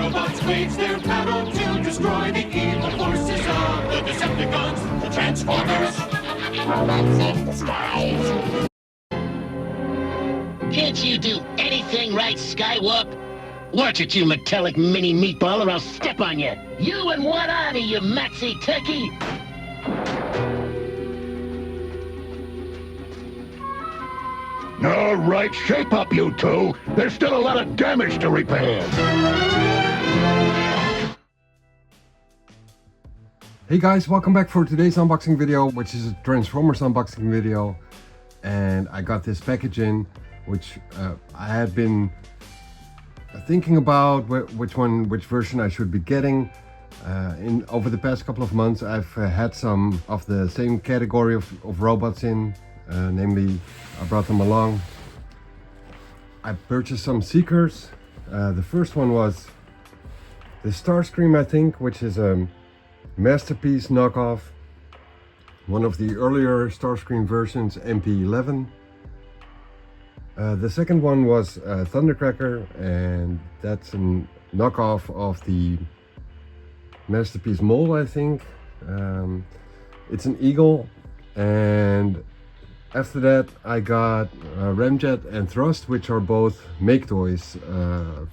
robots wage their battle to destroy the evil forces of the Decepticons, the Transformers. Robots save the skies. Can't you do anything right, SKYWARP? Watch it, you metallic mini meatball, or I'll step on you. You and one army, you maxi turkey. All right, shape up, you two. There's still a lot of damage to repair. Hey guys, welcome back for today's unboxing video, which is a Transformers unboxing video. And I got this package in, which I had been thinking about which version I should be getting. Over the past couple of months, I've had some of the same category of robots in. Namely, I brought them along. I purchased some Seekers. The first one was the Starscream, I think, which is a masterpiece knockoff. One of the earlier Starscream versions, MP-11. The second one was Thundercracker, and that's a knockoff of the masterpiece mold, I think. It's an Eagle, and after that I got Ramjet and Thrust, which are both Make Toys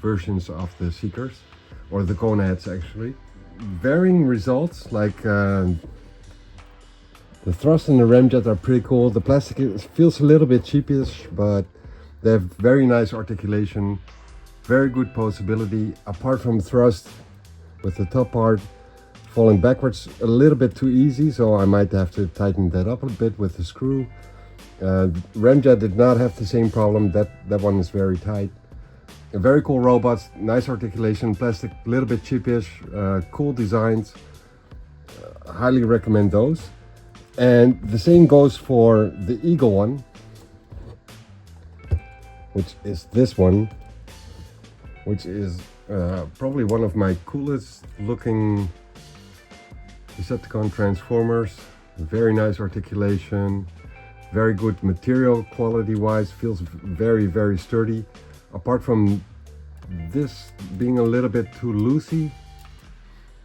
versions of the Seekers, or the Coneheads actually. Varying results, like the Thrust and the Ramjet are pretty cool. The plastic feels a little bit cheapish, but they have very nice articulation, very good posability, apart from Thrust with the top part falling backwards a little bit too easy, so I might have to tighten that up a bit with the screw. Ramjet did not have the same problem. That one is very tight. Very cool robots, nice articulation, plastic a little bit cheapish, cool designs. Highly recommend those. And the same goes for the Eagle one, which is this one, which is probably one of my coolest looking Decepticon Transformers. Very nice articulation. Very good material quality wise, feels very, very sturdy. Apart from this being a little bit too loosey,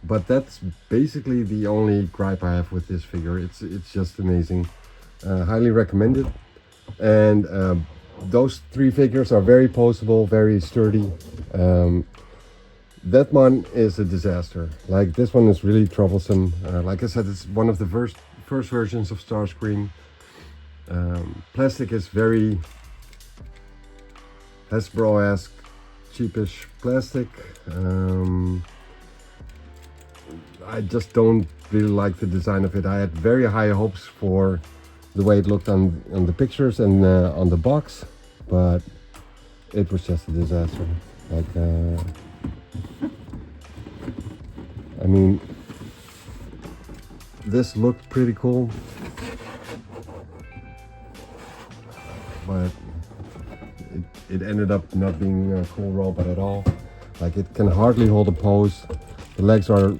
but that's basically the only gripe I have with this figure. It's just amazing. Highly recommended. And those three figures are very poseable, very sturdy. That one is a disaster. Like, this one is really troublesome. Like I said, it's one of the first versions of Starscream. Plastic is very Hasbro-esque, cheapish plastic. I just don't really like the design of it. I had very high hopes for the way it looked on the pictures and on the box, but it was just a disaster. Like, I mean, this looked pretty cool, but it ended up not being a cool robot at all. Like, it can hardly hold a pose. The legs are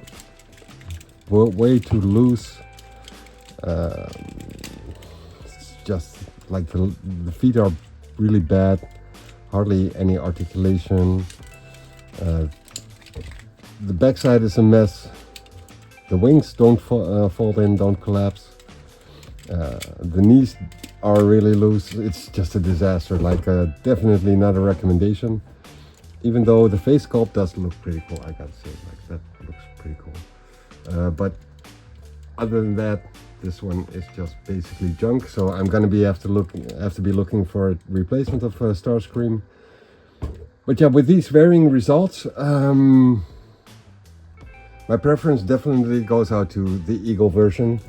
way too loose. It's just like the feet are really bad. Hardly any articulation. The backside is a mess. The wings don't fold in, don't collapse. The knees are really loose. It's just a disaster. Like, definitely not a recommendation. Even though the face sculpt does look pretty cool, I gotta say. Like, that looks pretty cool. But other than that, this one is just basically junk. So I'm gonna have to be looking for a replacement of Starscream. But yeah, with these varying results, my preference definitely goes out to the Eagle version.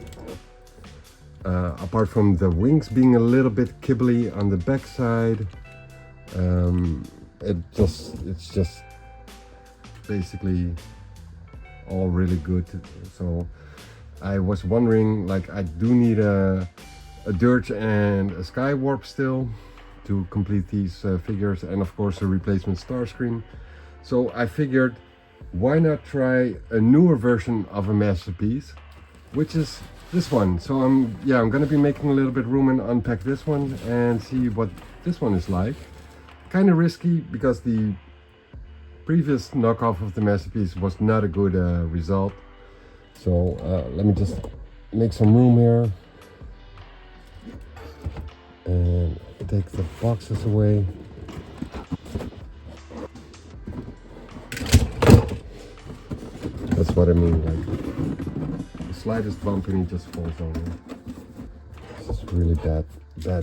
Apart from the wings being a little bit kibbly on the backside, it's just basically all really good. So I was wondering, like, I do need a Dirge and a SKYWARP still to complete these figures, and of course a replacement Starscream. So I figured, why not try a newer version of a masterpiece, which is this one. So I'm gonna be making a little bit room and unpack this one and see what this one is like. Kind of risky because the previous knockoff of the masterpiece was not a good result. So let me just make some room here and take the boxes away. That's what I mean, like the slightest bump and he just falls over. This is really bad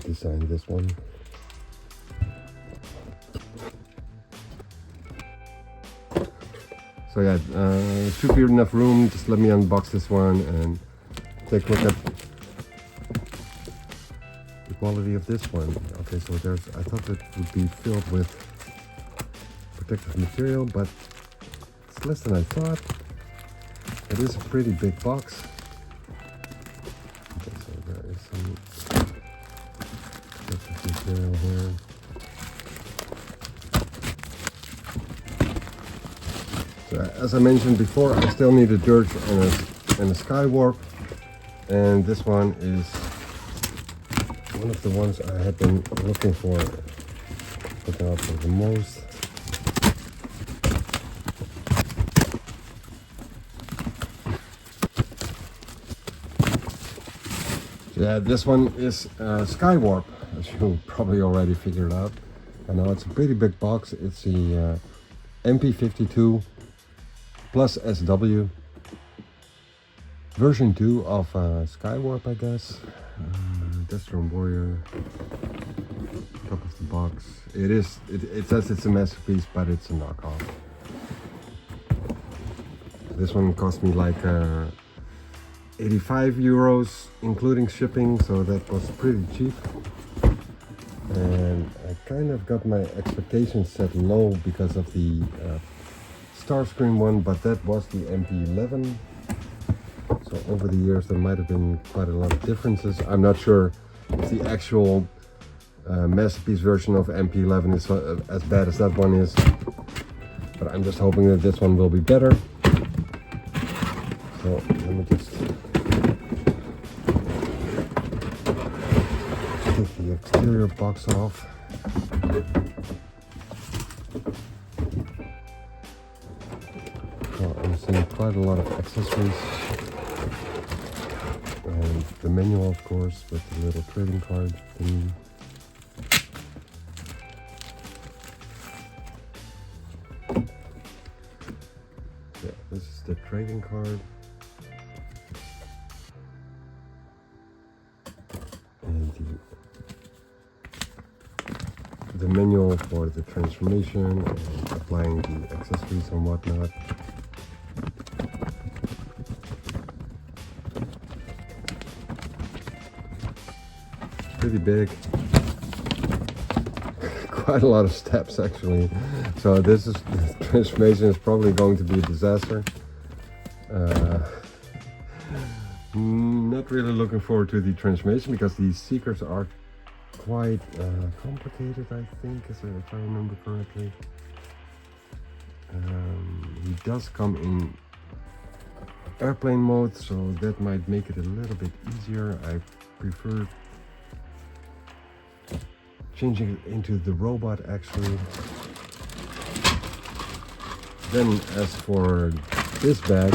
design, this one. So yeah, should be enough room. Just let me unbox this one and take a look at the quality of this one. Okay, so I thought it would be filled with protective material, but it's less than I thought. It is a pretty big box. Okay, so there is some protective material here. So as I mentioned before, I still need a Dirge and a SKYWARP, and this one is one of the ones I have been looking for the most. Yeah, this one is SKYWARP, as you probably already figured out. I know it's a pretty big box. It's the MP-52+SW version 2 of SKYWARP, I guess. Desktop Warrior, top of the box. It says it's a masterpiece, but it's a knockoff. This one cost me like 85 euros including shipping, so that was pretty cheap. And I kind of got my expectations set low because of the Starscream one, but that was the MP11. So over the years there might have been quite a lot of differences. I'm not sure if the actual masterpiece version of MP11 is as bad as that one is, but I'm just hoping that this one will be better. So let me just take the exterior box off. Well, I'm seeing quite a lot of accessories. And the manual, of course, with the little trading card thingy. Yeah, this is the trading card. And the manual for the transformation and applying the accessories and whatnot. Pretty big. Quite a lot of steps actually. So this transformation is probably going to be a disaster. Not really looking forward to the transformation because these secrets are quite complicated, I think, if I remember correctly. He does come in airplane mode, so that might make it a little bit easier. I prefer changing it into the robot actually. Then as for this bag,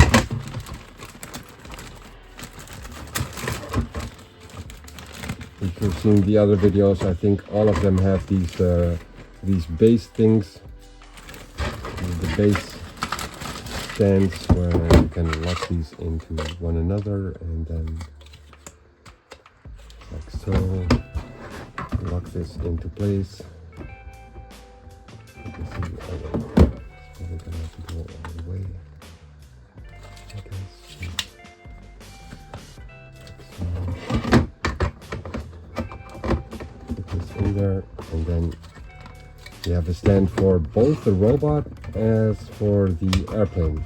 if you've seen the other videos, I think all of them have these base things, the base stands where you can lock these into one another, and then like so. Lock this into place. You can see, it's probably gonna have to go all the way, I guess. So, put this in there, and then you have a stand for both the robot as for the airplane.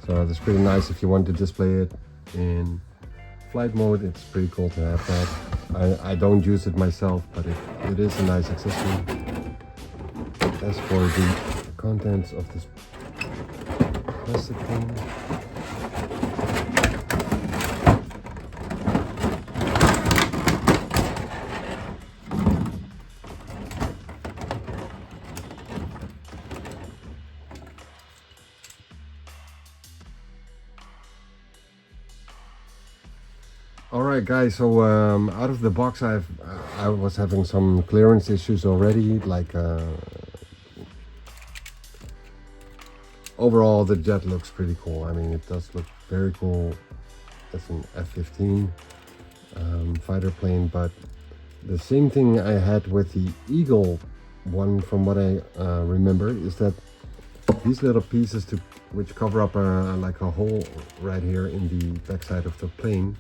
So that's pretty nice if you want to display it in flight mode. It's pretty cool to have that. I don't use it myself, but it is a nice accessory. As for the contents of this plastic thing, Alright guys, so out of the box I was having some clearance issues already, like overall the jet looks pretty cool. I mean, it does look very cool. It's an F-15 fighter plane, but the same thing I had with the Eagle one, from what I remember, is that these little pieces which cover up like a hole right here in the backside of the plane,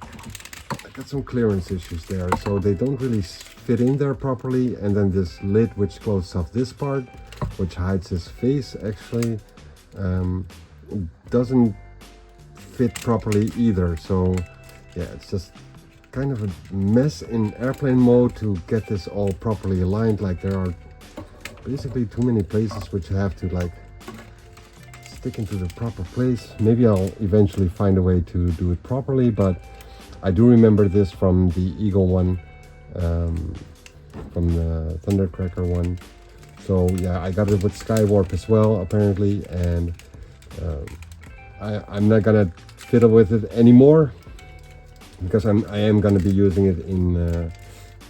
I got some clearance issues there, so they don't really fit in there properly. And then this lid which closes off this part, which hides his face, actually doesn't fit properly either. So yeah, it's just kind of a mess in airplane mode to get this all properly aligned. Like, there are basically too many places which have to like stick into the proper place. Maybe I'll eventually find a way to do it properly, but I do remember this from the Eagle one, from the Thundercracker one. So yeah, I got it with SKYWARP as well, apparently, and I'm not gonna fiddle with it anymore, because I am gonna be using it in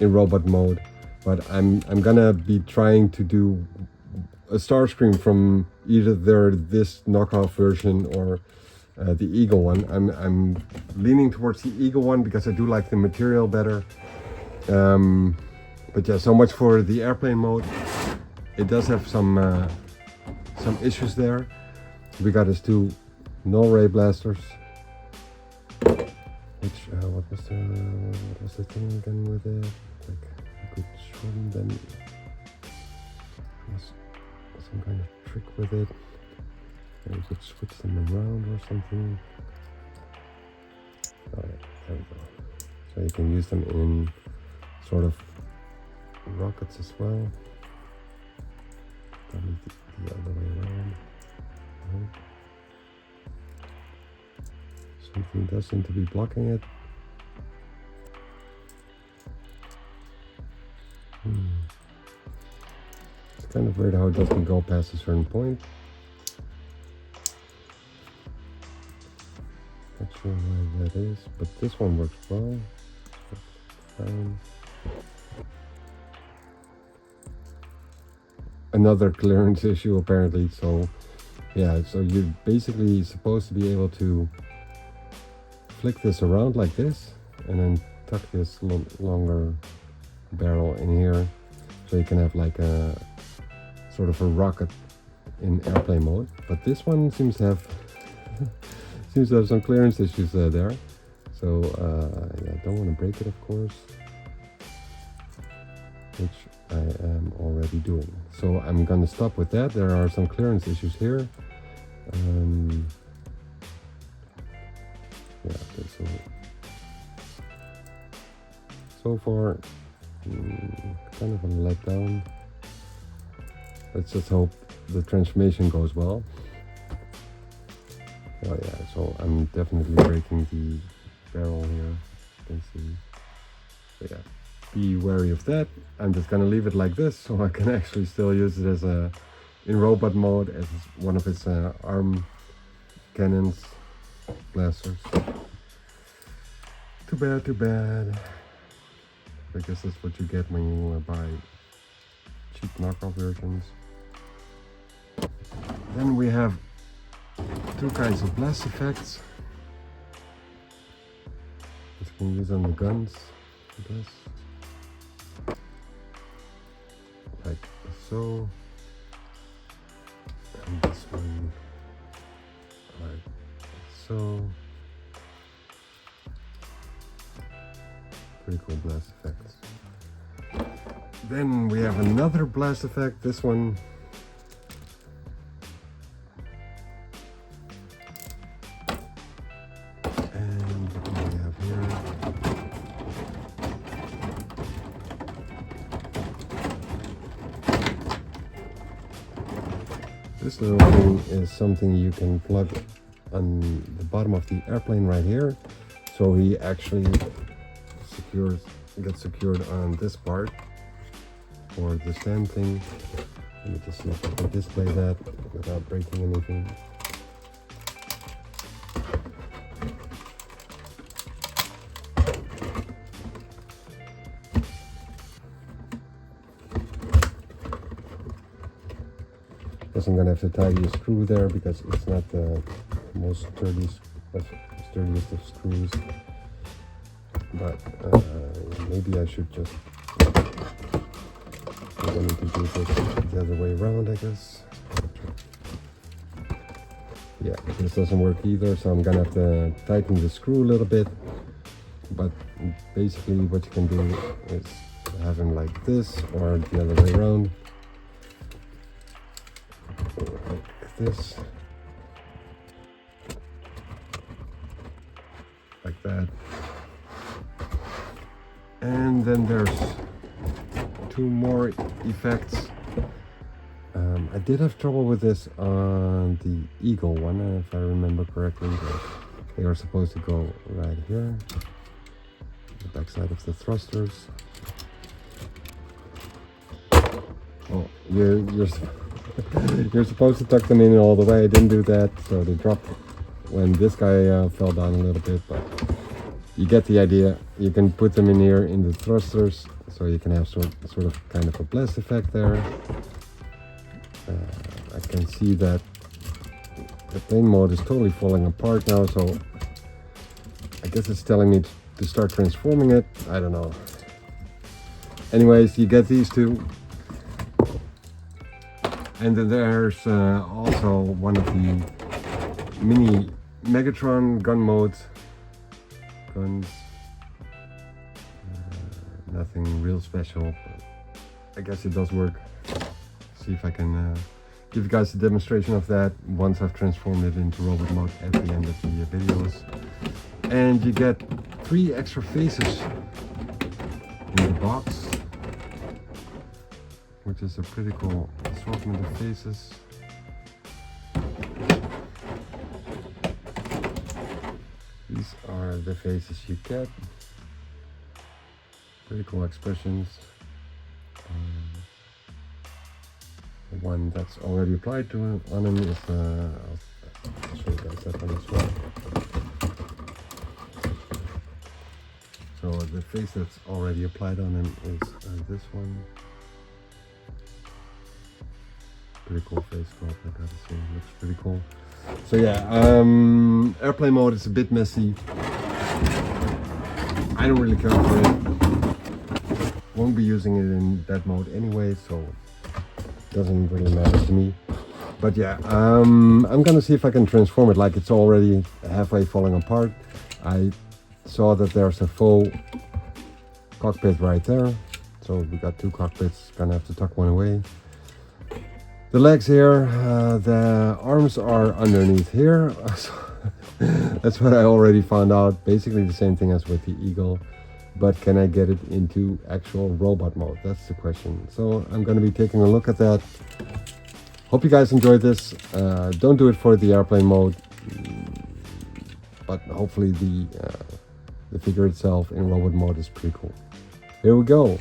robot mode. But I'm gonna be trying to do a Starscream from either this knockoff version or the Eagle one. I'm leaning towards the Eagle one because I do like the material better. But yeah, so much for the airplane mode. It does have some issues there. We got his two null ray blasters, which what was the thing again with it? Like, you could shorten them. Yes, some kind of trick with it. And you could switch them around or something. Alright, there we go. So you can use them in sort of rockets as well. Probably the other way around. Something does seem to be blocking it. It's kind of weird how it doesn't go past a certain point. Not sure why that is, but this one works well. Fine. Another clearance issue apparently. So yeah, so you're basically supposed to be able to flick this around like this and then tuck this longer barrel in here, so you can have like a sort of a rocket in airplane mode. But this one seems to have some clearance issues there. So yeah, I don't want to break it, of course, which I am already doing. So I'm gonna stop with that. There are some clearance issues here. Yeah, okay, so far kind of a letdown. Let's just hope the transformation goes well. Oh yeah, so I'm definitely breaking the barrel here, you can see. So yeah, be wary of that. I'm just gonna leave it like this, so I can actually still use it as in robot mode as one of its arm cannons, blasters. Too bad. I guess that's what you get when you buy cheap knockoff versions. Then we have two kinds of blast effects, which you can use on the guns, I guess. Like so. And this one, like so. Pretty cool blast effects. Then we have another blast effect, this one. And what do we have here? This little thing is something you can plug on the bottom of the airplane right here. So he actually gets secured on this part for the stand thing. Let me just see if I can display that without breaking anything. because I'm gonna have to tighten the screw there because it's not the most sturdiest of screws. But maybe I should just, I need to do this the other way around, I guess. Yeah, this doesn't work either, so I'm gonna have to tighten the screw a little bit. But basically what you can do is have them like this or the other way around. Like this. Like that. And then there's two more effects. I did have trouble with this on the Eagle one, if I remember correctly. They are supposed to go right here, the back side of the thrusters. Oh, you're supposed to tuck them in all the way. I didn't do that, so they dropped when this guy fell down a little bit, but you get the idea. You can put them in here in the thrusters, so you can have sort of kind of a blast effect there. I can see that the plane mode is totally falling apart now, so I guess it's telling me to start transforming it. I don't know. Anyways, you get these two. And then there's also one of the mini Megatron gun modes. Guns. Nothing real special, but I guess it does work. See if I can give you guys a demonstration of that once I've transformed it into robot mode at the end of the videos. And you get 3 extra faces in the box, which is a pretty cool assortment of faces. These are the faces you get. Pretty cool expressions. The one that's already applied to on him is, I'll show you guys that one as well. So the face that's already applied on him is this one. Pretty cool face sculpt, I gotta say, it looks pretty cool. So yeah, airplane mode is a bit messy. I don't really care for it. Won't be using it in that mode anyway, so doesn't really matter to me. But yeah, I'm gonna see if I can transform it. Like, it's already halfway falling apart. I saw that there's a faux cockpit right there, so we got 2 cockpits. Gonna have to tuck one away. The legs here, the arms are underneath here. That's what I already found out. Basically the same thing as with the Eagle. But can I get it into actual robot mode? That's the question. So I'm going to be taking a look at that. Hope you guys enjoyed this. Don't do it for the airplane mode, but hopefully the figure itself in robot mode is pretty cool. Here we go.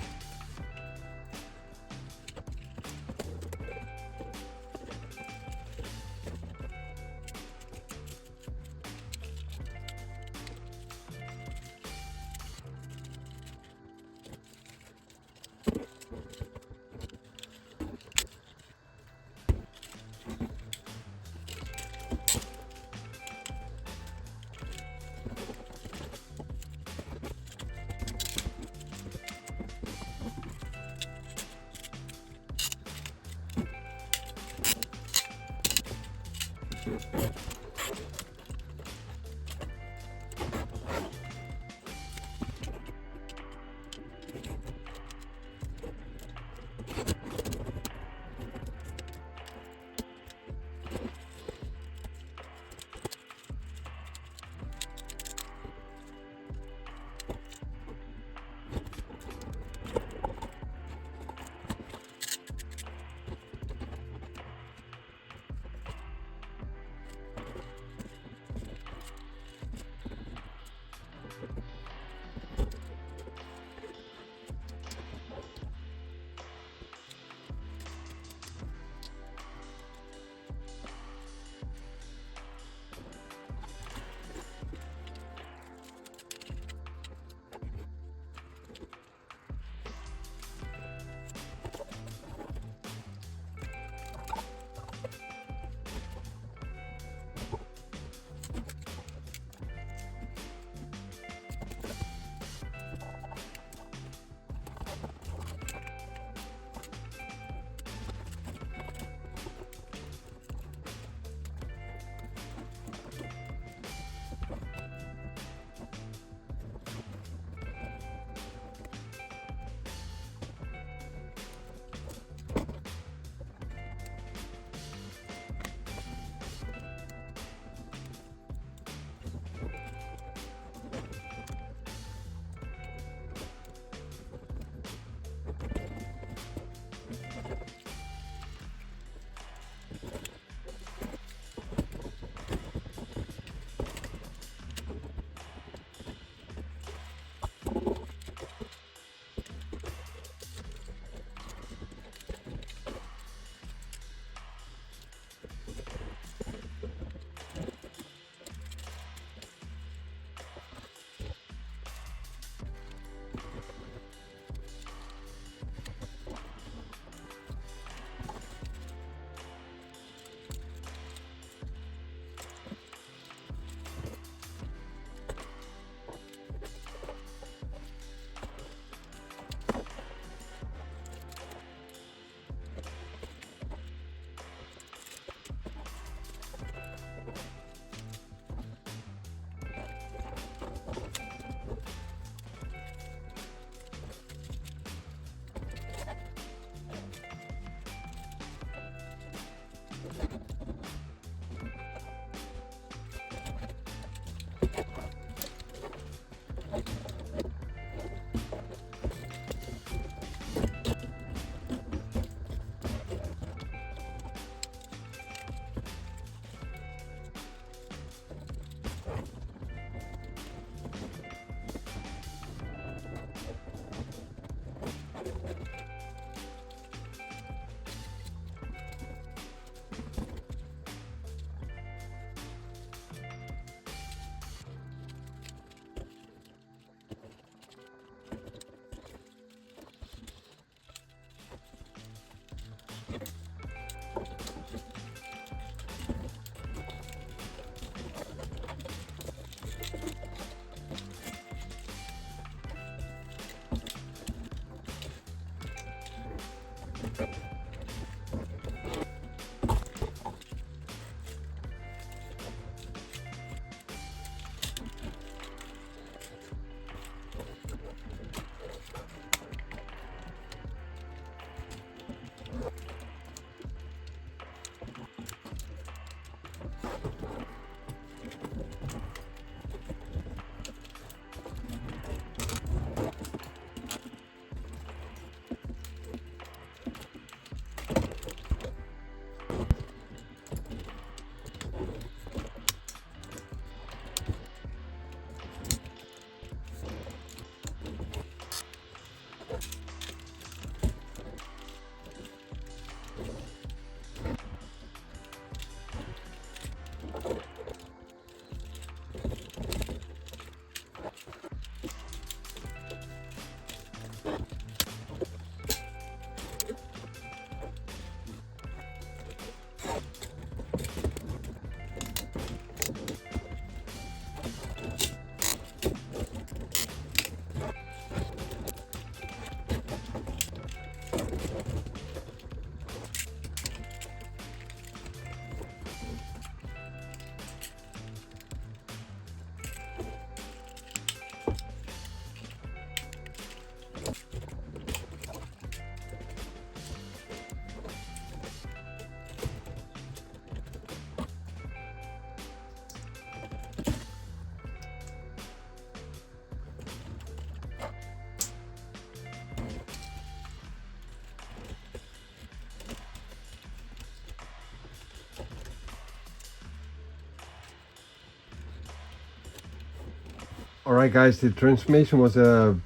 Alright guys, the transformation was a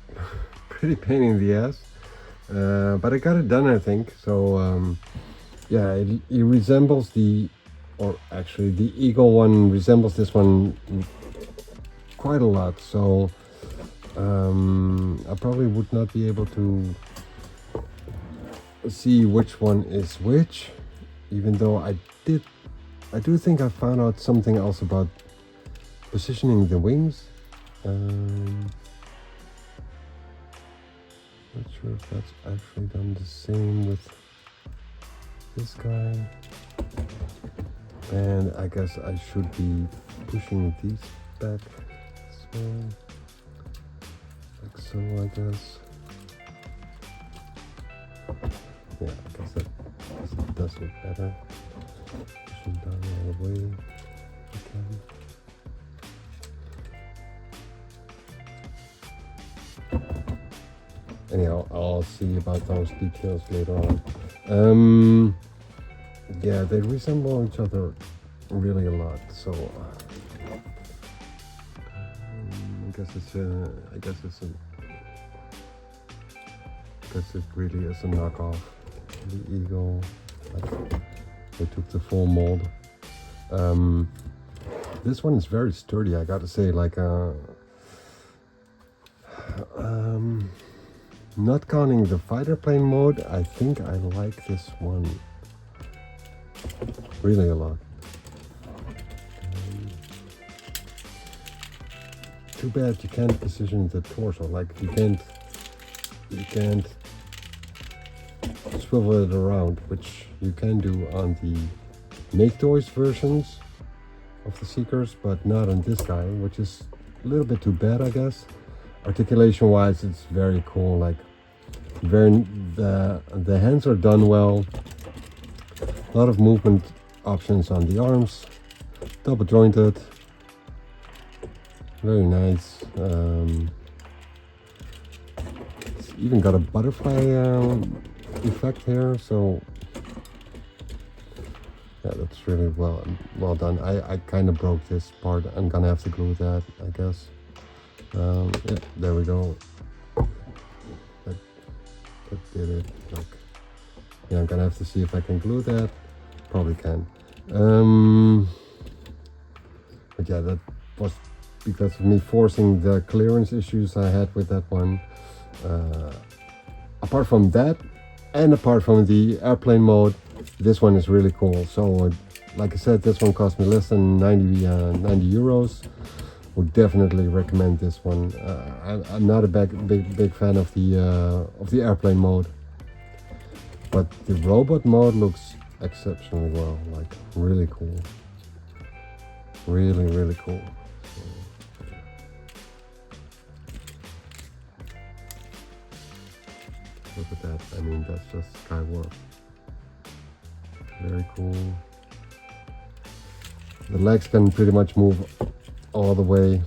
pretty pain in the ass, but I got it done, I think. So yeah, it resembles or actually the Eagle one resembles this one quite a lot. So I probably would not be able to see which one is which, even though I do think I found out something else about positioning the wings. Not sure if that's actually done the same with this guy. And I guess I should be pushing these back this way, like so, I guess. Yeah, I guess that does look better. Push them down all the way. Okay. Anyhow, I'll see about those details later on. Yeah, they resemble each other really a lot, so I guess it really is a knockoff. The Eagle, like, they took the full mold. This one is very sturdy, I gotta say. Like, not counting the fighter plane mode, I think I like this one really a lot. Too bad you can't position the torso. Like, you can't swivel it around, which you can do on the Make Toys versions of the Seekers, but not on this guy, which is a little bit too bad, I guess. Articulation wise, it's very cool. Like, the hands are done well. A lot of movement options on the arms, double jointed, very nice. It's even got a butterfly effect here, so yeah, that's really well done. I kind of broke this part. I'm gonna have to glue that, I guess. Yeah, there we go. That did it. Like, yeah, I'm gonna have to see if I can glue that. Probably can. But yeah, that was because of me forcing the clearance issues I had with that one. Apart from that, and apart from the airplane mode, this one is really cool. So like I said, this one cost me less than 90 euros. Would definitely recommend this one. I'm not a big fan of the airplane mode, but the robot mode looks exceptionally well. Like, really cool, really cool. So, look at that. I mean, that's just SKYWARP. Very cool. The legs can pretty much move all the way.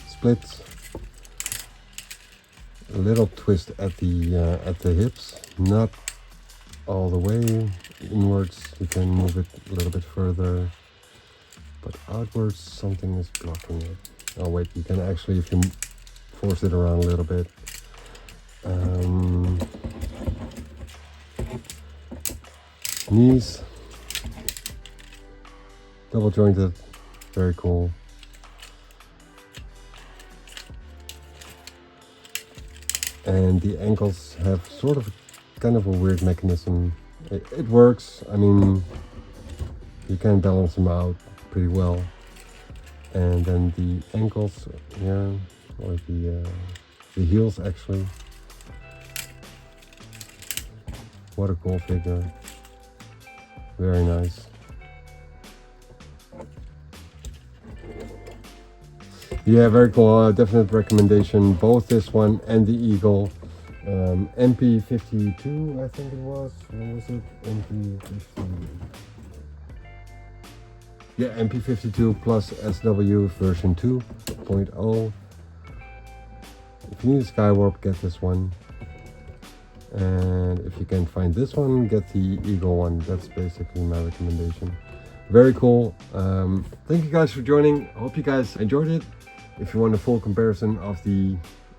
Splits. A little twist at the hips, not all the way inwards. You can move it a little bit further, but outwards something is blocking it. Oh wait, you can actually, if you force it around a little bit. Knees, double jointed, very cool. And the ankles have sort of kind of a weird mechanism. It works. I mean, you can balance them out pretty well. And then the ankles, yeah, or the heels actually. What a cool figure. Very nice. Yeah, very cool. Definite recommendation. Both this one and the Eagle. MP-52, I think it was. What was it? MP-50. Yeah, MP-52+SW version 2.0. If you need a SKYWARP, get this one. And if you can find this one, get the Eagle one. That's basically my recommendation. Very cool. Thank you guys for joining. I hope you guys enjoyed it. If you want a full comparison of the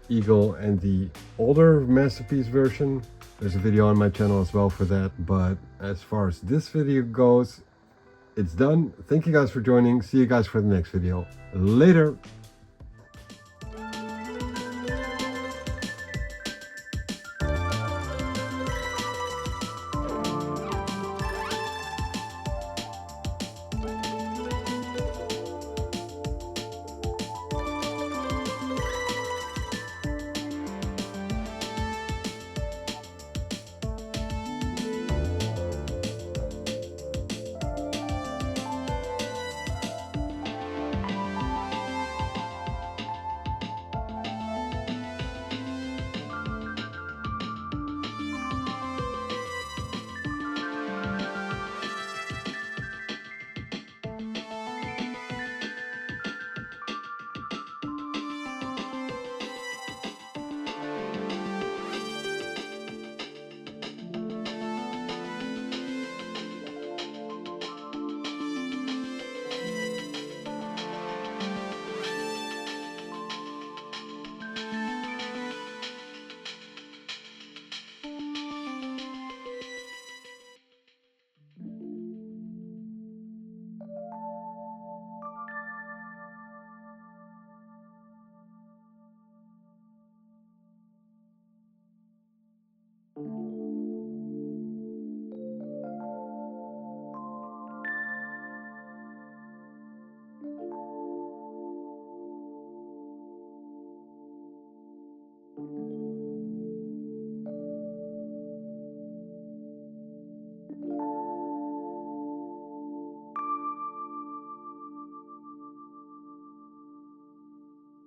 Eagle and the older Masterpiece version, there's a video on my channel as well for that. But as far as this video goes, it's done. Thank you guys for joining. See you guys for the next video. Later.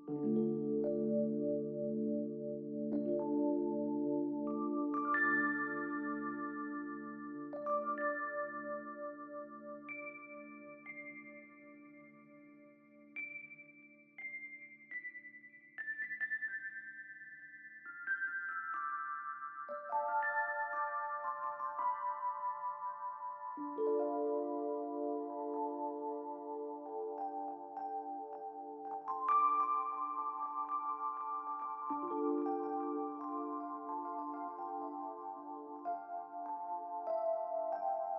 Thank you.